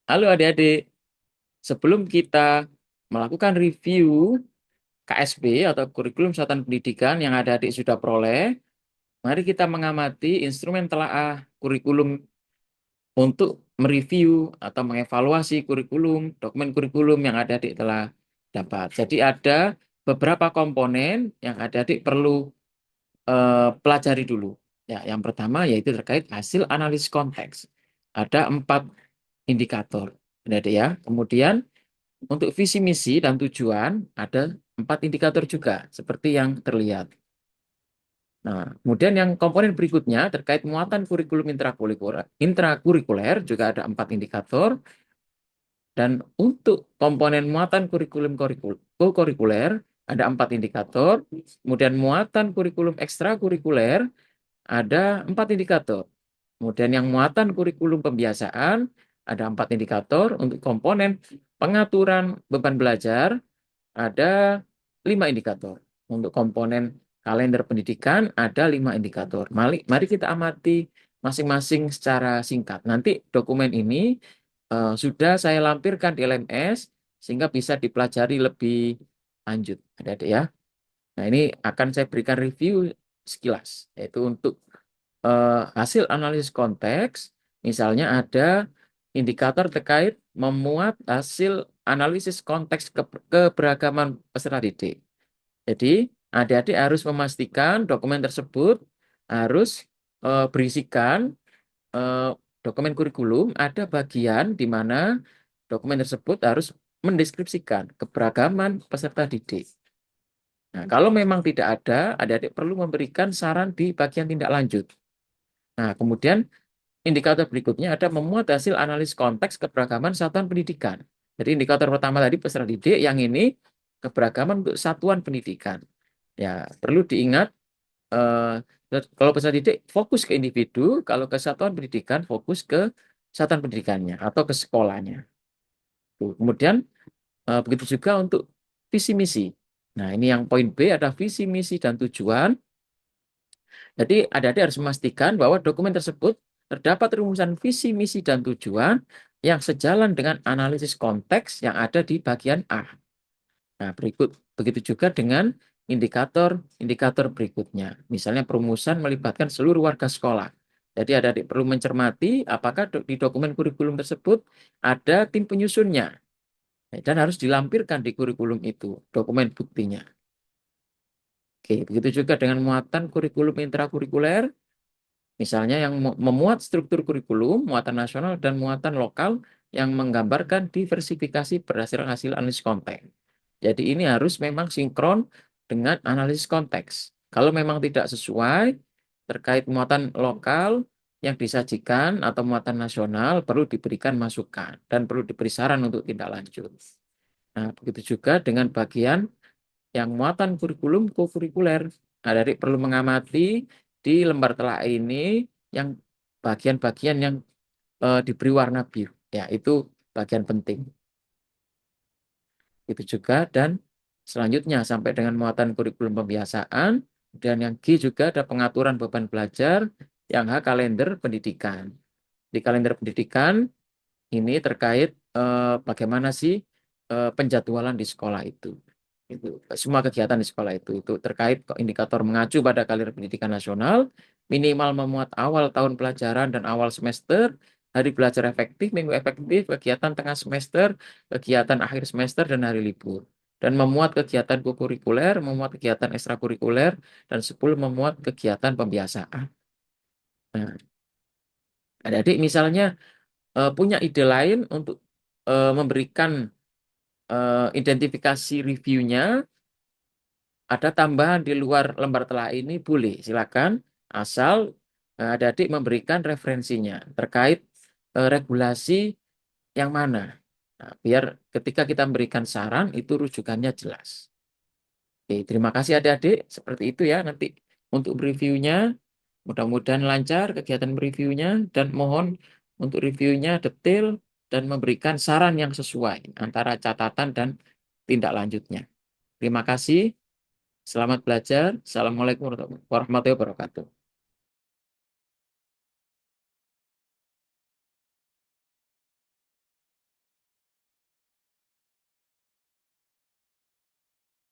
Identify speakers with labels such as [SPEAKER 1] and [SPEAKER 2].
[SPEAKER 1] Halo adik-adik, sebelum kita melakukan review KSP atau kurikulum satuan pendidikan yang adik-adik sudah peroleh, mari kita mengamati instrumen telaah kurikulum untuk mereview atau mengevaluasi kurikulum, dokumen kurikulum yang adik-adik telah dapat. Jadi ada beberapa komponen yang adik-adik perlu pelajari dulu. Ya, yang pertama yaitu terkait hasil analisis konteks. Ada 4 indikator, adik-adik ya. Kemudian untuk visi misi dan tujuan ada 4 indikator juga seperti yang terlihat. Nah, kemudian yang komponen berikutnya terkait muatan kurikulum intrakurikuler juga ada 4 indikator, dan untuk komponen muatan kurikulum kurikuler ada 4 indikator. Kemudian muatan kurikulum ekstrakurikuler ada 4 indikator. Kemudian yang muatan kurikulum pembiasaan ada 4 indikator. Untuk komponen pengaturan beban belajar ada 5 indikator. Untuk komponen kalender pendidikan ada 5 indikator. Mari kita amati masing-masing secara singkat. Nanti dokumen ini sudah saya lampirkan di LMS sehingga bisa dipelajari lebih lanjut, adik-adik ya. Nah, ini akan saya berikan review sekilas, yaitu untuk hasil analisis konteks. Misalnya ada indikator terkait memuat hasil analisis konteks keberagaman peserta didik. Jadi, adik-adik harus memastikan dokumen tersebut harus berisikan eh, dokumen kurikulum, ada bagian di mana dokumen tersebut harus mendeskripsikan keberagaman peserta didik. Nah, kalau memang tidak ada, adik-adik perlu memberikan saran di bagian tindak lanjut. Nah, kemudian indikator berikutnya ada memuat hasil analisis konteks keberagaman satuan pendidikan. Jadi indikator pertama tadi peserta didik, yang ini keberagaman untuk satuan pendidikan. Ya, perlu diingat, kalau peserta didik fokus ke individu, kalau ke satuan pendidikan fokus ke satuan pendidikannya atau ke sekolahnya. Tuh. Kemudian begitu juga untuk visi misi. Nah, ini yang poin B ada visi misi dan tujuan. Jadi adik-adik harus memastikan bahwa dokumen tersebut terdapat rumusan visi, misi, dan tujuan yang sejalan dengan analisis konteks yang ada di bagian A. Nah, begitu juga dengan indikator-indikator berikutnya. Misalnya perumusan melibatkan seluruh warga sekolah. Jadi adik-adik perlu mencermati apakah di dokumen kurikulum tersebut ada tim penyusunnya. Dan harus dilampirkan di kurikulum itu, dokumen buktinya. Oke, begitu juga dengan muatan kurikulum intrakurikuler. Misalnya yang memuat struktur kurikulum, muatan nasional dan muatan lokal yang menggambarkan diversifikasi berdasarkan hasil analisis konteks. Jadi ini harus memang sinkron dengan analisis konteks. Kalau memang tidak sesuai terkait muatan lokal yang disajikan atau muatan nasional, perlu diberikan masukan dan perlu diberi saran untuk tindak lanjut. Nah, begitu juga dengan bagian yang muatan kurikulum kokurikuler. Adik perlu mengamati di lembar telah ini yang bagian-bagian yang diberi warna biru. Ya, itu bagian penting. Itu juga, dan selanjutnya sampai dengan muatan kurikulum pembiasaan, dan yang G juga ada pengaturan beban belajar, yang H kalender pendidikan. Di kalender pendidikan ini terkait bagaimana sih penjadwalan di sekolah itu. Itu semua kegiatan di sekolah itu terkait indikator mengacu pada kalender pendidikan nasional, minimal memuat awal tahun pelajaran dan awal semester, hari belajar efektif, minggu efektif, kegiatan tengah semester, kegiatan akhir semester, dan hari libur. Dan memuat kegiatan kurikuler, memuat kegiatan ekstrakurikuler, dan 10 memuat kegiatan pembiasaan. Nah, adik-adik misalnya punya ide lain untuk memberikan identifikasi reviewnya, ada tambahan di luar lembar telah ini, boleh, silakan, asal adik-adik memberikan referensinya terkait regulasi yang mana. Nah, biar ketika kita memberikan saran itu rujukannya jelas. Oke, terima kasih adik-adik. Seperti itu ya nanti untuk reviewnya. Mudah-mudahan lancar kegiatan reviewnya, dan mohon untuk reviewnya detail dan memberikan saran yang sesuai antara catatan dan tindak lanjutnya. Terima kasih. Selamat belajar. Assalamualaikum warahmatullahi wabarakatuh.